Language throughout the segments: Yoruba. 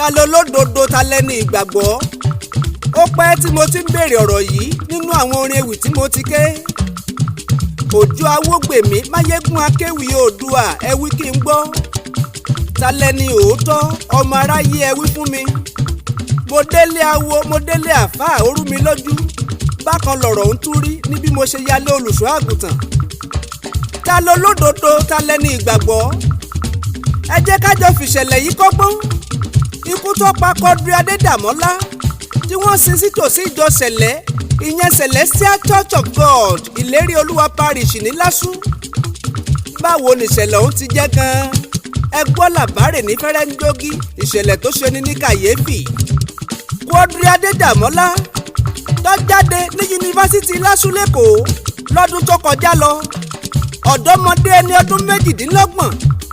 ta ló lódodo ta lẹ́ni ìgbàgbọ́. Ó pẹ́ tí mo ti ń béèrè ọ̀rọ̀ yìí nínú àwọn orin ewì tí mo ti ké. Ojo Awogbemi Máyégún akéwì Oòduà ẹ wí kí n gbọ́. Ta lẹ́ni òótọ́ ọmọ aráyé ẹ wí fún mi. Mo délé awo mo délé àfáà ó rú mi lójú. Bákan lọ̀rọ̀ ń tún rí ní bí mo ṣe yálé olùṣọ́ àgùntàn. Ta ló lódodo ta lẹ́ni ìgbàgbọ́. Ẹ jẹ́ ká jọ fìṣẹ̀lẹ̀ yìí kọ́gbọ́n. Ikú tó pa Quadri Adédàmọ́lá tí wọ́n sin sí tòsí ìjọ SELÈ ìyẹn Celestial Church of God ìlérí olúwa parish ní Lásù. Báwo nìṣẹ̀lẹ̀ ọ̀hún ti jẹ́ gan-an? Ẹ gbọ́ làbárè ní fẹ́rẹ́ńdógí ìṣẹ̀lẹ̀ tó ṣe ni ní kàyéfì. Quadri Adédàmọ́lá tó jáde ní yunifásitì Lásù lẹ́kọ̀ọ́ lọ́dún tó kọjá lọ. Ọ̀dọ́mọdé ẹni ọdún méjìdínlọ́gbọ̀n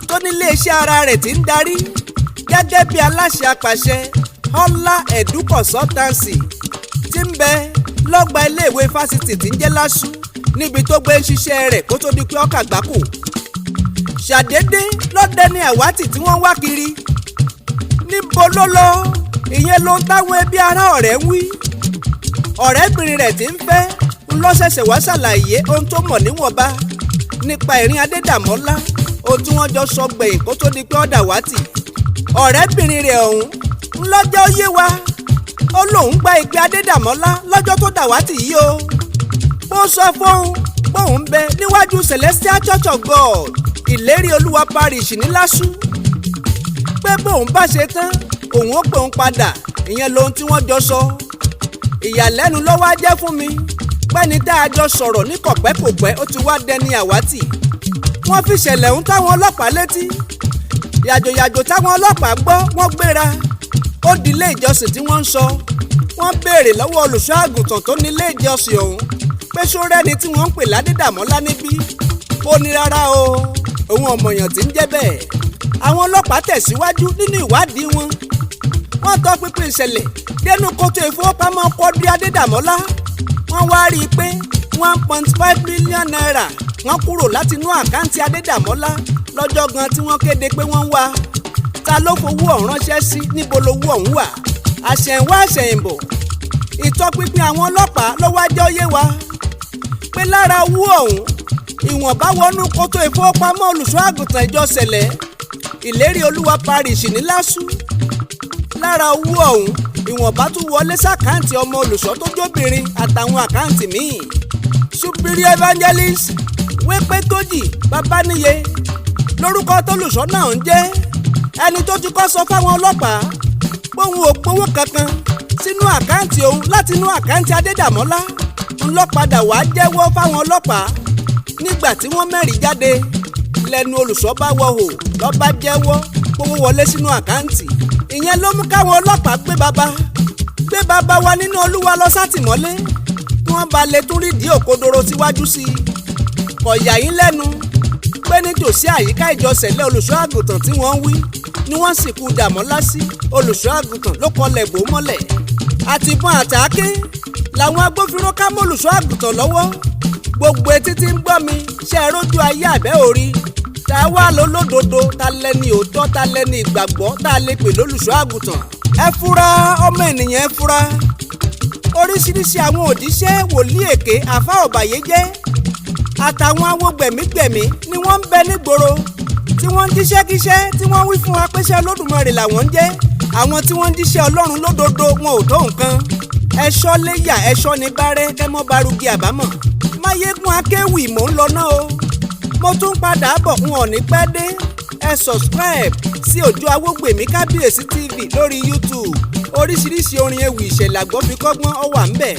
tó nílé iṣẹ́ ara rẹ̀ ti ń darí gẹ́gẹ́ bí aláṣẹ apàṣẹ Ọlá Edu Consultancy tí ń bẹ lọ́gbà iléèwé fásitì tí ń jẹ́ Lásù níbi tó gbé ń ṣiṣẹ́ rẹ̀ kó tó di pé ọkà gbáko. Ṣàdédé lọ́dẹ ní àwátì tí wọ́n wá kiri. Níbo ló lọ? Ìyẹn ló ń táwọn ẹbí ará ọ̀rẹ́ ń wí. Ọ̀rẹ́bìnrin rẹ̀ tí ń fẹ́ ń lọ ṣẹ̀ṣẹ̀ wá ṣàlàyé ohun tó mọ̀ níwọ̀nba nípa ìrìn Adédàmọ́lá ohun tí wọ́n jọ sọ gbẹ̀yìn kó tó di pé ó dàwátì. Ọ̀rẹ́bìnrin rẹ̀ ọ̀hún ń lọ́jọ́ yé wa ó lóun gba ìpè Adédàmọ́lá lọ́jọ́ tó dàwátì yìí o. Bó sọ fóun bóun ń bẹ níwájú Celestial Church of God ìlérí olúwa parish ní Lásù pé bóun bá ṣe tán òun ó pè òun padà. Ìyẹn lohun tí wọ́n jọ sọ. Ìyàlẹ́nu ló wá jẹ́ fún mi pẹ́ni tá a jọ sọ̀rọ̀ ní kọ̀pẹ́kọ̀pẹ́ ó ti wá dẹni àwátì. Wọ́n fi ṣẹlẹ̀ ń táwọn ọlọ́pàá létí. Yàjòyàjò táwọn ọlọ́pàá gbọ́ wọ́n gbéra. Ó di ilé ìjọsìn tí wọ́n ń sọ. Wọ́n béèrè lọ́wọ́ olùṣọ́ àgùntàn tó ní ilé ìjọsìn ọ̀hún pé ṣó rẹ́ni tí wọ́n ń pè l'Adédàmọ́lá níbí. Ó ní rárá o, òun ọ̀mọ̀yàn tí ń jẹ́ bẹ́ẹ̀. Àwọn ọlọ́pàá tẹ̀síwájú nínú ìwádìí wọn. Wọ́n tọ́ pinpin ìṣẹ̀lẹ̀ dénú kòtò ìfowópamọ́ Quadri Adédàmọ́lá. Wọ́n wá rí i pé 1.5 million naira wọ́n kúrò láti inú àkáǹtì Adédàmọ́lá lọ́jọ́ gan tí wọ́n kéde pé wọ́n ń wá. Ta ló fowó ọ̀hún ránṣẹ́ sí? Níbo lowó ọ̀hún wà? Àṣẹ̀yìnwá àṣẹ̀yìnbọ̀. Ìtọpinpin àwọn ọlọ́pàá ló wá jẹ́ ó yé wa pé lára owó ọ̀hún ìwọ̀nba wọnú kòtò ìfowópamọ́ olùṣọ́ àgùntàn ìjọ SELÈ ìlérí olúwa parish ní Lásù. Lára owó ọ̀hún ìwọ̀nba tún wọlé sàkáǹtì ọmọ olùṣọ́ tó jóbìnrin àtàwọn àkáǹtì míì. Superior Evangelist Wépétójì Babáníyè lórúkọ tólùṣọ́ náà ń jẹ́. Ẹni tó ti kọ́ sọ fáwọn ọlọ́pàá póun ò gbowó kankan sínú àkáǹtì òun láti inú àkáǹtì Adédàmọ́lá ń lọ padà wá jẹ́wọ́ fáwọn ọlọ́pàá. Nígbà tí wọ́n mẹ́rin jáde lẹ́nu olùṣọ́ bá wọ̀hò ló bá jẹ́wọ́ kówó wọlé sínú àkáǹtì. Ìyẹn ló mú káwọn ọlọ́pàá gbé bàbá wa nínú Olúwa lọ sátìmọ́lé kí wọ́n bá lè tún rídìí òkodoro síwájú sí i. Kò yà yín lẹ́nu pé nítòsí àyíká ìjọ SELÈ olùṣọ́ àgùntàn tí wọ́n ń wí ni wọ́n sìnkú Dàmọ́lá sí. Olùṣọ́ àgùntàn ló kọlẹ̀ bò mọ́lẹ̀. Àtìbọn àtàáké làwọn agbófinró ká mọ́ olùṣọ́ àgùntàn lọ́wọ́. Gbogbo etí tí ń gbọ́ mi ṣe é rójú ayé àbẹ́ orí. Ta wá lólódodo ta lẹ́ni òótọ́ ta lẹ́ni ìgbàgbọ́ tá a lè pè lólùṣọ́ àgùntàn. Ẹ fura ọmọ ènìyàn ẹ fura. Oríṣiríṣi àwọn òjíṣẹ́ wòlíì èké àfáà ọ̀bàyéjẹ́ àtàwọn awogbẹ̀mígbẹ̀mí ni wọ́n ń bẹ nígboro tí wọ́n ń jíṣẹ́kíṣẹ́ tí wọ́n wí fún wa pé ṣé Olódùmarè làwọn ń jẹ́. Àwọn tí wọ́n ń jíṣẹ́ Ọlọ́run lódodo wọn ò tó nǹkan. Ẹ̀ṣọ́ léyà ẹ̀ṣọ́ ní bárẹ́ kẹ́mọ́ barugi àbámọ̀. Máyégún akéwì mò ń lọ náà o. Mo tún padà bọ̀ n ò ní pẹ́ dé. Ẹ subscribe sí Ojo Awogbemi Kábíyèsí TV lórí YouTube. Oríṣiríṣi orin ewì ìṣẹ̀lẹ̀ àgbọ́ fi kọ́gbọ́n ó wà ńbẹ̀.